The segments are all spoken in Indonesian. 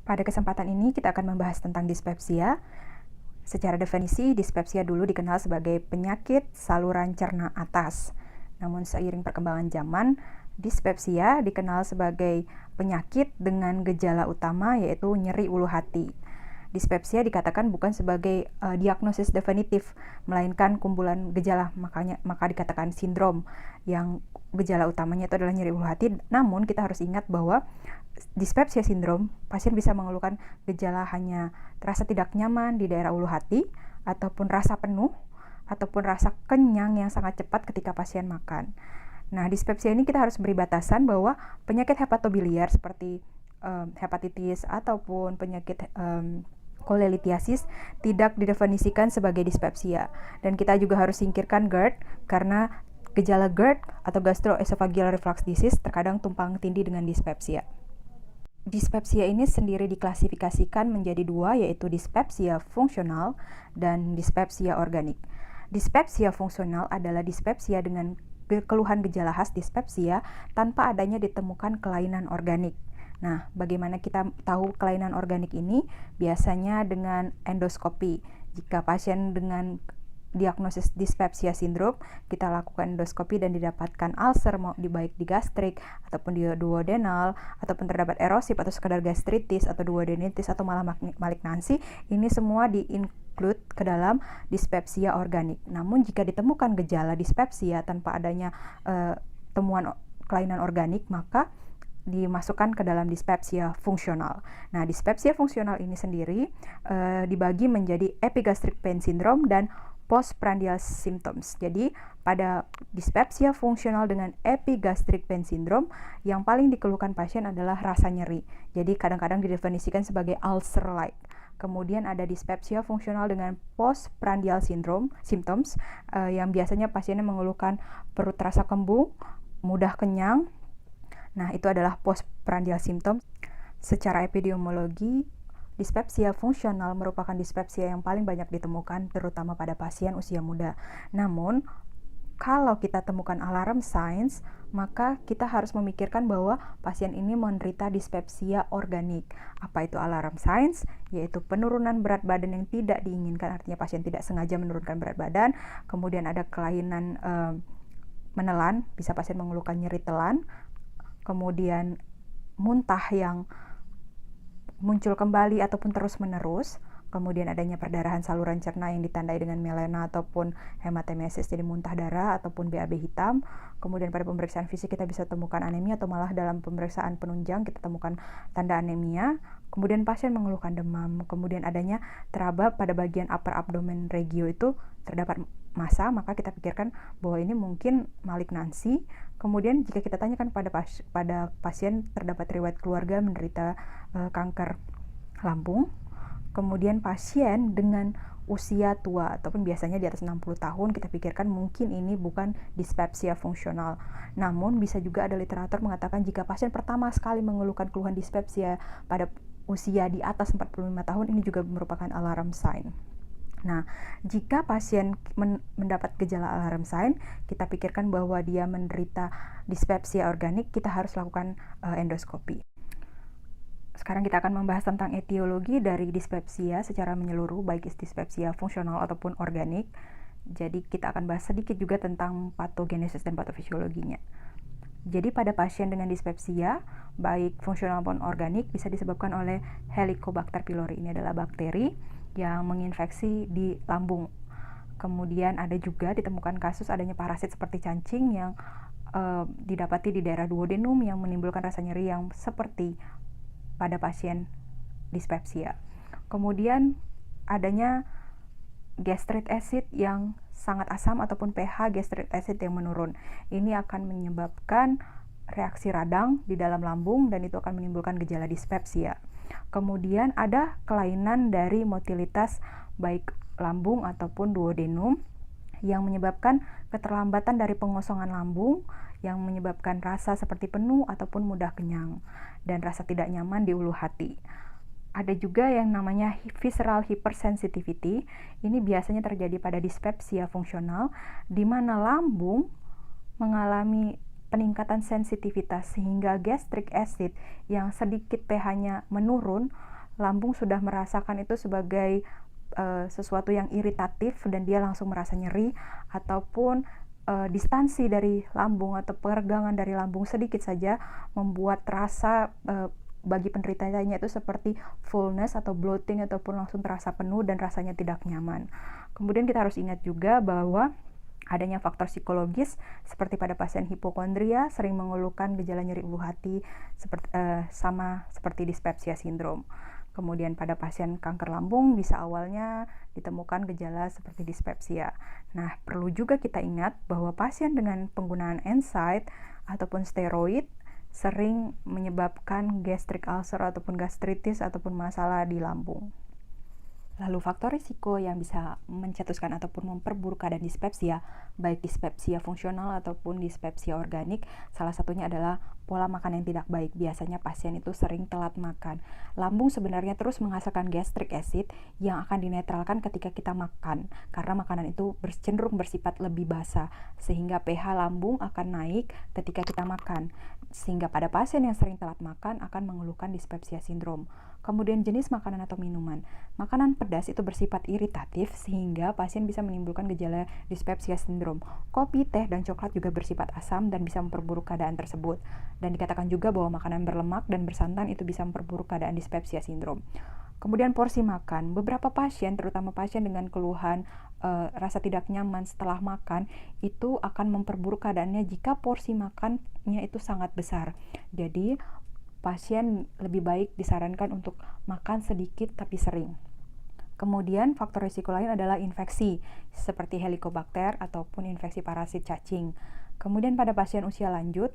Pada kesempatan ini kita akan membahas tentang dispepsia. Secara definisi, dispepsia dulu dikenal sebagai penyakit saluran cerna atas. Namun seiring perkembangan zaman, dispepsia dikenal sebagai penyakit dengan gejala utama yaitu nyeri ulu hati. Dispepsia dikatakan bukan sebagai diagnosis definitif, melainkan kumpulan gejala, maka dikatakan sindrom yang gejala utamanya itu adalah nyeri ulu hati. Namun kita harus ingat bahwa dispepsia sindrom, pasien bisa mengeluhkan gejala hanya rasa tidak nyaman di daerah ulu hati, ataupun rasa penuh, ataupun rasa kenyang yang sangat cepat ketika pasien makan. Nah, dispepsia ini kita harus beri batasan bahwa penyakit hepatobiliar seperti hepatitis ataupun penyakit kolelitiasis tidak didefinisikan sebagai dispepsia. Dan kita juga harus singkirkan GERD karena gejala GERD atau gastroesophageal reflux disease terkadang tumpang tindih dengan dispepsia. Dispepsia ini sendiri diklasifikasikan menjadi dua, yaitu dispepsia fungsional dan dispepsia organik. Dispepsia fungsional adalah dispepsia dengan keluhan gejala khas dispepsia tanpa adanya ditemukan kelainan organik. Nah, bagaimana kita tahu kelainan organik ini? Biasanya dengan endoskopi. Jika pasien dengan diagnosis dispepsia sindrom, kita lakukan endoskopi dan didapatkan ulcer, mau baik di gastrik ataupun di duodenal, ataupun terdapat erosif atau sekadar gastritis atau duodenitis atau malah malignansi, ini semua di-include ke dalam dispepsia organik. Namun jika ditemukan gejala dispepsia tanpa adanya temuan kelainan organik, maka dimasukkan ke dalam dispepsia fungsional. Nah, dispepsia fungsional ini sendiri dibagi menjadi epigastric pain syndrome dan postprandial symptoms. Jadi, pada dispepsia fungsional dengan epigastric pain syndrome, yang paling dikeluhkan pasien adalah rasa nyeri. Jadi, kadang-kadang didefinisikan sebagai ulcer-like. Kemudian ada dispepsia fungsional dengan postprandial symptoms, yang biasanya pasiennya mengeluhkan perut terasa kembung, mudah kenyang. Nah, itu adalah postprandial symptoms. Secara epidemiologi, dispepsia fungsional merupakan dispepsia yang paling banyak ditemukan terutama pada pasien usia muda. Namun, kalau kita temukan alarm signs, maka kita harus memikirkan bahwa pasien ini menderita dispepsia organik. Apa itu alarm signs? Yaitu penurunan berat badan yang tidak diinginkan, artinya pasien tidak sengaja menurunkan berat badan. Kemudian ada kelainan menelan, bisa pasien mengeluhkan nyeri telan. Kemudian muntah yang muncul kembali ataupun terus-menerus, kemudian adanya perdarahan saluran cerna yang ditandai dengan melena ataupun hematemesis, jadi muntah darah ataupun BAB hitam. Kemudian pada pemeriksaan fisik kita bisa temukan anemia atau malah dalam pemeriksaan penunjang kita temukan tanda anemia. Kemudian pasien mengeluhkan demam, kemudian adanya teraba pada bagian upper abdomen regio itu terdapat massa, maka kita pikirkan bahwa ini mungkin malignansi. Kemudian jika kita tanyakan pada pasien terdapat riwayat keluarga menderita kanker lambung. Kemudian pasien dengan usia tua ataupun biasanya di atas 60 tahun, kita pikirkan mungkin ini bukan dispepsia fungsional. Namun bisa juga ada literatur mengatakan jika pasien pertama sekali mengeluhkan keluhan dispepsia pada usia di atas 45 tahun, ini juga merupakan alarm sign. Nah, jika pasien mendapat gejala alarm sign, kita pikirkan bahwa dia menderita dispepsia organik, kita harus lakukan endoskopi. Sekarang kita akan membahas tentang etiologi dari dispepsia secara menyeluruh, baik dispepsia fungsional ataupun organik. Jadi kita akan bahas sedikit juga tentang patogenesis dan patofisiologinya. Jadi pada pasien dengan dispepsia, baik fungsional maupun organik, bisa disebabkan oleh Helicobacter pylori. Ini adalah bakteri yang menginfeksi di lambung. Kemudian ada juga ditemukan kasus adanya parasit seperti cacing yang didapati di daerah duodenum yang menimbulkan rasa nyeri yang seperti pada pasien dispepsia. Kemudian adanya gastric acid yang sangat asam ataupun pH gastric acid yang menurun. Ini akan menyebabkan reaksi radang di dalam lambung dan itu akan menimbulkan gejala dispepsia. Kemudian ada kelainan dari motilitas baik lambung ataupun duodenum yang menyebabkan keterlambatan dari pengosongan lambung yang menyebabkan rasa seperti penuh ataupun mudah kenyang dan rasa tidak nyaman di ulu hati. Ada juga yang namanya visceral hypersensitivity. Ini biasanya terjadi pada dispepsia fungsional di mana lambung mengalami peningkatan sensitivitas sehingga gastric acid yang sedikit pH-nya menurun lambung sudah merasakan itu sebagai sesuatu yang iritatif dan dia langsung merasa nyeri, ataupun distansi dari lambung atau peregangan dari lambung sedikit saja membuat rasa bagi penderitanya itu seperti fullness atau bloating, ataupun langsung terasa penuh dan rasanya tidak nyaman. Kemudian kita harus ingat juga bahwa adanya faktor psikologis seperti pada pasien hipokondria sering mengeluhkan gejala nyeri ulu hati sama seperti dyspepsia sindrom. Kemudian pada pasien kanker lambung bisa awalnya ditemukan gejala seperti dyspepsia. Nah, perlu juga kita ingat bahwa pasien dengan penggunaan NSAID ataupun steroid sering menyebabkan gastric ulcer ataupun gastritis ataupun masalah di lambung. Lalu faktor risiko yang bisa mencetuskan ataupun memperburuk keadaan dispepsia, baik dispepsia fungsional ataupun dispepsia organik, salah satunya adalah pola makan yang tidak baik. Biasanya pasien itu sering telat makan. Lambung sebenarnya terus menghasilkan gastric acid yang akan dinetralkan ketika kita makan, karena makanan itu cenderung bersifat lebih basah, sehingga pH lambung akan naik ketika kita makan. Sehingga pada pasien yang sering telat makan akan mengeluhkan dispepsia sindrom. Kemudian jenis makanan atau minuman. Makanan pedas itu bersifat iritatif sehingga pasien bisa menimbulkan gejala dispepsia sindrom. Kopi, teh, dan coklat juga bersifat asam dan bisa memperburuk keadaan tersebut. Dan dikatakan juga bahwa makanan berlemak dan bersantan itu bisa memperburuk keadaan dispepsia sindrom. Kemudian porsi makan. Beberapa pasien, terutama pasien dengan keluhan rasa tidak nyaman setelah makan, itu akan memperburuk keadaannya jika porsi makannya itu sangat besar. Jadi pasien lebih baik disarankan untuk makan sedikit tapi sering. Kemudian faktor risiko lain adalah infeksi seperti Helicobacter ataupun infeksi parasit cacing. Kemudian pada pasien usia lanjut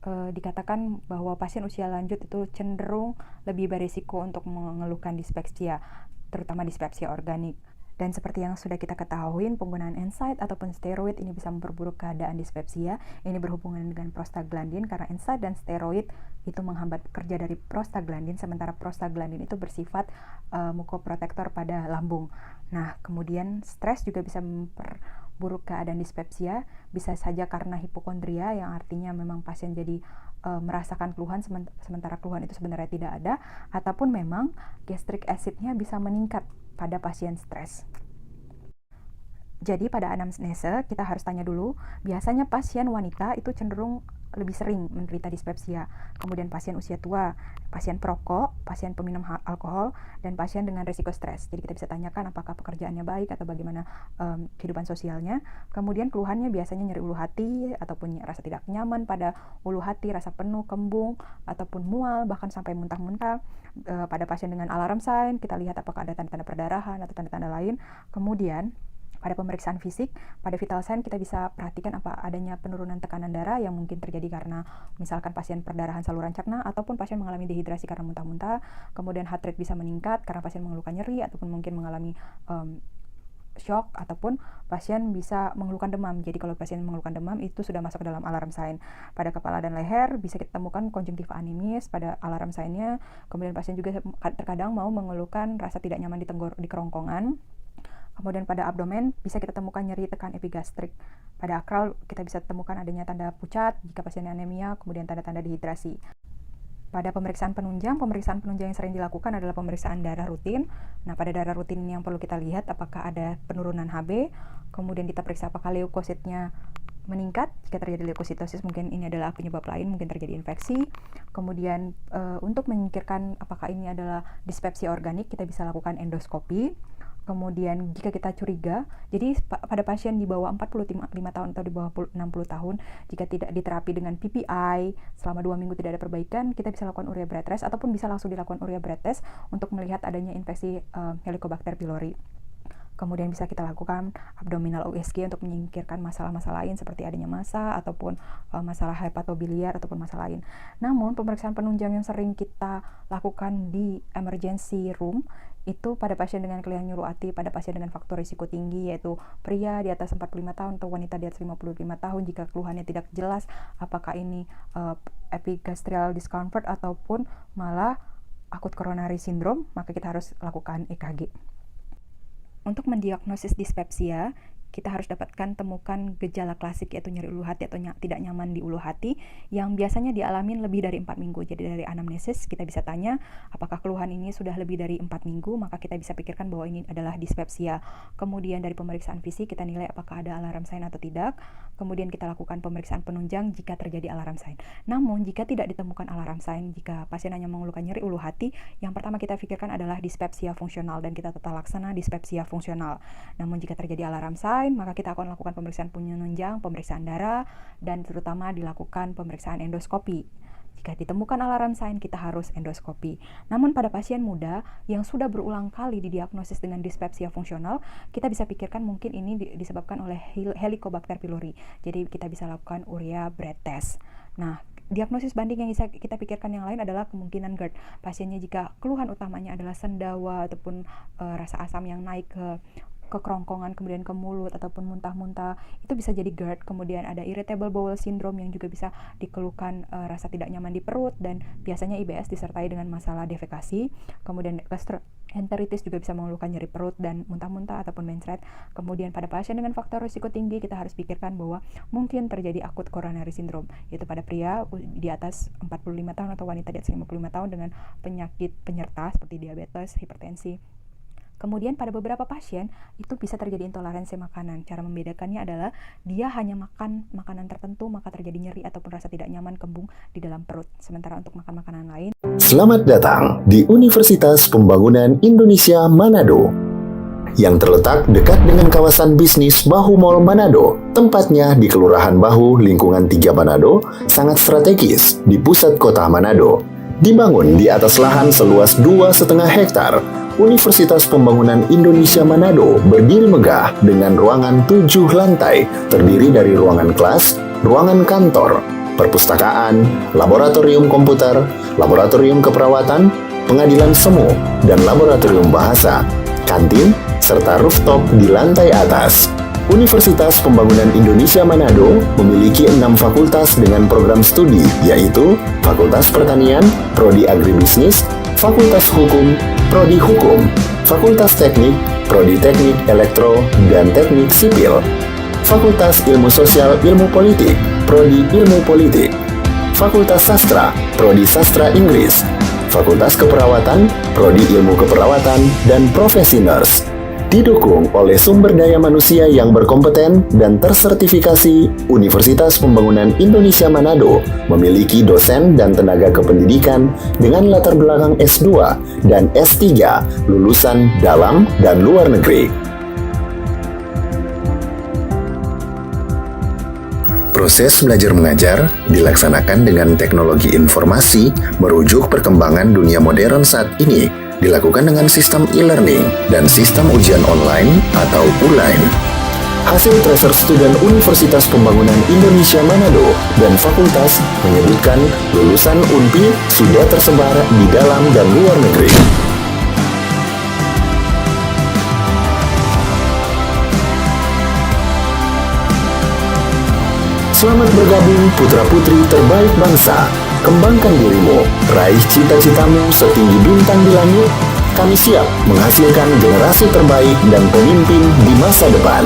dikatakan bahwa pasien usia lanjut itu cenderung lebih berisiko untuk mengeluhkan dispepsia, terutama dispepsia organik. Dan seperti yang sudah kita ketahui, penggunaan NSAID ataupun steroid ini bisa memperburuk keadaan dispepsia. Ini berhubungan dengan prostaglandin, karena NSAID dan steroid itu menghambat kerja dari prostaglandin, sementara prostaglandin itu bersifat mukoprotektor pada lambung. Nah, kemudian stres juga bisa memperburuk keadaan dispepsia, bisa saja karena hipokondria, yang artinya memang pasien jadi merasakan keluhan sementara keluhan itu sebenarnya tidak ada, ataupun memang gastric acidnya bisa meningkat pada pasien stres. Jadi pada anamnese kita harus tanya dulu, biasanya pasien wanita itu cenderung lebih sering menderita dispepsia. Kemudian pasien usia tua, pasien perokok, pasien peminum alkohol, dan pasien dengan risiko stres. Jadi kita bisa tanyakan apakah pekerjaannya baik atau bagaimana kehidupan sosialnya. Kemudian keluhannya biasanya nyeri ulu hati ataupun rasa tidak nyaman pada ulu hati, rasa penuh, kembung, ataupun mual, bahkan sampai muntah-muntah. Pada pasien dengan alarm sign, kita lihat apakah ada tanda-tanda perdarahan atau tanda-tanda lain. Kemudian pada pemeriksaan fisik, pada vital sign kita bisa perhatikan apa adanya penurunan tekanan darah yang mungkin terjadi karena misalkan pasien perdarahan saluran cerna ataupun pasien mengalami dehidrasi karena muntah-muntah. Kemudian heart rate bisa meningkat karena pasien mengeluhkan nyeri ataupun mungkin mengalami shock, ataupun pasien bisa mengeluhkan demam. Jadi kalau pasien mengeluhkan demam itu sudah masuk ke dalam alarm sign. Pada kepala dan leher bisa kita temukan konjungtiva animis pada alarm sign-nya. Kemudian pasien juga terkadang mau mengeluhkan rasa tidak nyaman di kerongkongan. Kemudian pada abdomen bisa kita temukan nyeri tekan epigastrik. Pada akral kita bisa temukan adanya tanda pucat jika pasiennya anemia, kemudian tanda-tanda dehidrasi. Pada pemeriksaan penunjang yang sering dilakukan adalah pemeriksaan darah rutin. Nah, pada darah rutin ini yang perlu kita lihat apakah ada penurunan Hb, kemudian kita periksa apakah leukositnya meningkat. Jika terjadi leukositosis, mungkin ini adalah penyebab lain, mungkin terjadi infeksi. Kemudian untuk menyingkirkan apakah ini adalah dispepsia organik, kita bisa lakukan endoskopi. Kemudian jika kita curiga, jadi pada pasien di bawah 45 tahun atau di bawah 60 tahun, jika tidak diterapi dengan PPI selama 2 minggu tidak ada perbaikan, kita bisa lakukan urea blood test ataupun bisa langsung dilakukan urea blood test untuk melihat adanya infeksi Helicobacter pylori. Kemudian bisa kita lakukan abdominal USG untuk menyingkirkan masalah-masalah lain seperti adanya massa ataupun masalah hepatobiliar ataupun masalah lain. Namun pemeriksaan penunjang yang sering kita lakukan di emergency room itu pada pasien dengan keluhan nyeri hati, pada pasien dengan faktor risiko tinggi yaitu pria di atas 45 tahun atau wanita di atas 55 tahun. Jika keluhannya tidak jelas apakah ini epigastrial discomfort ataupun malah akut coronary syndrome, maka kita harus lakukan EKG. Untuk mendiagnosis dispepsia, kita harus temukan gejala klasik yaitu nyeri ulu hati atau tidak nyaman di ulu hati yang biasanya dialamin lebih dari 4 minggu. Jadi dari anamnesis kita bisa tanya apakah keluhan ini sudah lebih dari 4 minggu, maka kita bisa pikirkan bahwa ini adalah dispepsia. Kemudian dari pemeriksaan fisik kita nilai apakah ada alarm sign atau tidak. Kemudian kita lakukan pemeriksaan penunjang jika terjadi alarm sign. Namun jika tidak ditemukan alarm sign, jika pasien hanya mengeluhkan nyeri ulu hati, yang pertama kita pikirkan adalah dispepsia fungsional dan kita tata laksana dispepsia fungsional. Namun jika terjadi alarm sign, maka kita akan lakukan pemeriksaan penunjang, pemeriksaan darah, dan terutama dilakukan pemeriksaan endoskopi. Jika ditemukan alarm sign, kita harus endoskopi. Namun pada pasien muda yang sudah berulang kali didiagnosis dengan dispepsia fungsional, kita bisa pikirkan mungkin ini disebabkan oleh Helicobacter pylori. Jadi kita bisa lakukan urea breath test. Nah, diagnosis banding yang bisa kita pikirkan yang lain adalah kemungkinan GERD. Pasiennya jika keluhan utamanya adalah sendawa ataupun rasa asam yang naik ke kerongkongan, kemudian ke mulut ataupun muntah-muntah, itu bisa jadi GERD. Kemudian ada irritable bowel syndrome yang juga bisa dikeluhkan rasa tidak nyaman di perut, dan biasanya IBS disertai dengan masalah defekasi. Kemudian gastroenteritis juga bisa mengeluhkan nyeri perut dan muntah-muntah ataupun mencret. Kemudian pada pasien dengan faktor risiko tinggi kita harus pikirkan bahwa mungkin terjadi akut coronary syndrome, yaitu pada pria di atas 45 tahun atau wanita di atas 55 tahun dengan penyakit penyerta seperti diabetes, hipertensi. Kemudian pada beberapa pasien itu bisa terjadi intoleransi makanan. Cara membedakannya adalah dia hanya makan makanan tertentu maka terjadi nyeri ataupun rasa tidak nyaman kembung di dalam perut. Sementara untuk makan makanan lain. Selamat datang di Universitas Pembangunan Indonesia Manado yang terletak dekat dengan kawasan bisnis Bahu Mall Manado. Tempatnya di Kelurahan Bahu, lingkungan 3 Manado, sangat strategis di pusat kota Manado. Dibangun di atas lahan seluas 2,5 hektar, Universitas Pembangunan Indonesia Manado berdiri megah dengan ruangan 7 lantai, terdiri dari ruangan kelas, ruangan kantor, perpustakaan, laboratorium komputer, laboratorium keperawatan, pengadilan semu, dan laboratorium bahasa, kantin, serta rooftop di lantai atas. Universitas Pembangunan Indonesia Manado memiliki 6 fakultas dengan program studi, yaitu Fakultas Pertanian, Prodi Agribisnis, Fakultas Hukum, Prodi Hukum, Fakultas Teknik, Prodi Teknik Elektro dan Teknik Sipil, Fakultas Ilmu Sosial Ilmu Politik, Prodi Ilmu Politik, Fakultas Sastra, Prodi Sastra Inggris, Fakultas Keperawatan, Prodi Ilmu Keperawatan, dan Profesi Nurse. Didukung oleh sumber daya manusia yang berkompeten dan tersertifikasi, Universitas Pembangunan Indonesia Manado memiliki dosen dan tenaga kependidikan dengan latar belakang S2 dan S3 lulusan dalam dan luar negeri. Proses belajar mengajar dilaksanakan dengan teknologi informasi merujuk perkembangan dunia modern saat ini, dilakukan dengan sistem e-learning dan sistem ujian online atau ULAIN. Hasil tracer student Universitas Pembangunan Indonesia Manado dan fakultas menyebutkan lulusan UNPI sudah tersebar di dalam dan luar negeri. Selamat bergabung putra-putri terbaik bangsa. Kembangkan dirimu, raih cita-citamu setinggi bintang di langit. Kami siap menghasilkan generasi terbaik dan pemimpin di masa depan.